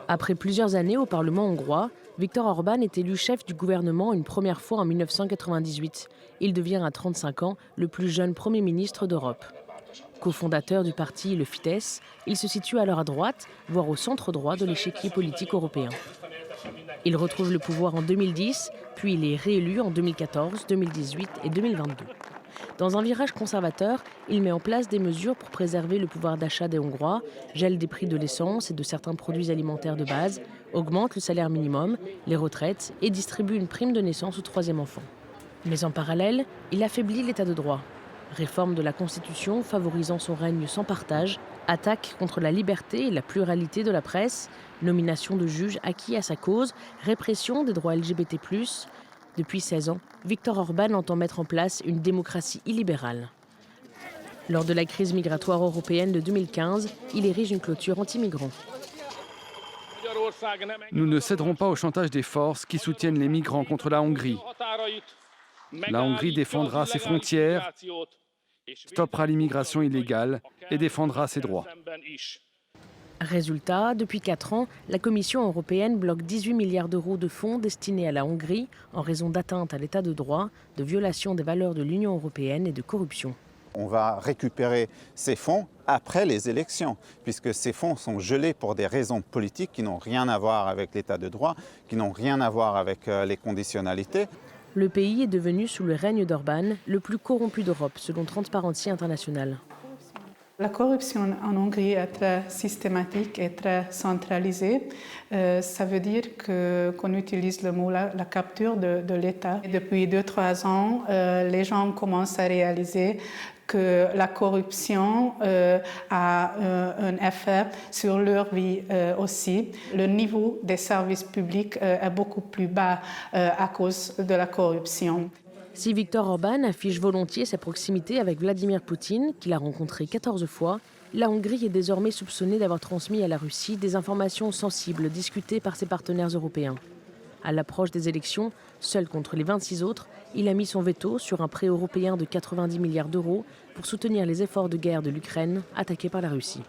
Après plusieurs années au Parlement hongrois, Viktor Orbán est élu chef du gouvernement une première fois en 1998. Il devient à 35 ans le plus jeune Premier ministre d'Europe. Cofondateur du parti le Fidesz, il se situe alors à droite, voire au centre droit de l'échiquier politique européen. Il retrouve le pouvoir en 2010, puis il est réélu en 2014, 2018 et 2022. Dans un virage conservateur, il met en place des mesures pour préserver le pouvoir d'achat des Hongrois, gèle des prix de l'essence et de certains produits alimentaires de base, augmente le salaire minimum, les retraites et distribue une prime de naissance au troisième enfant. Mais en parallèle, il affaiblit l'état de droit. Réforme de la Constitution favorisant son règne sans partage, attaque contre la liberté et la pluralité de la presse, nomination de juges acquis à sa cause, répression des droits LGBT+. Depuis 16 ans, Viktor Orbán entend mettre en place une démocratie illibérale. Lors de la crise migratoire européenne de 2015, il érige une clôture anti-migrants. Nous ne céderons pas au chantage des forces qui soutiennent les migrants contre la Hongrie. La Hongrie défendra ses frontières, stoppera l'immigration illégale et défendra ses droits. Résultat, depuis 4 ans, la Commission européenne bloque 18 milliards d'euros de fonds destinés à la Hongrie en raison d'atteintes à l'état de droit, de violation des valeurs de l'Union européenne et de corruption. On va récupérer ces fonds après les élections, puisque ces fonds sont gelés pour des raisons politiques qui n'ont rien à voir avec l'état de droit, qui n'ont rien à voir avec les conditionnalités. Le pays est devenu, sous le règne d'Orbán, le plus corrompu d'Europe, selon Transparency International. La corruption en Hongrie est très systématique et très centralisée. Ça veut dire qu'on utilise le mot la capture de l'État. Depuis 2-3 ans, les gens commencent à réaliser que la corruption a un effet sur leur vie aussi. Le niveau des services publics est beaucoup plus bas à cause de la corruption. Si Viktor Orbán affiche volontiers sa proximité avec Vladimir Poutine, qu'il a rencontré 14 fois, la Hongrie est désormais soupçonnée d'avoir transmis à la Russie des informations sensibles discutées par ses partenaires européens. À l'approche des élections, seul contre les 26 autres, il a mis son veto sur un prêt européen de 90 milliards d'euros pour soutenir les efforts de guerre de l'Ukraine attaquée par la Russie.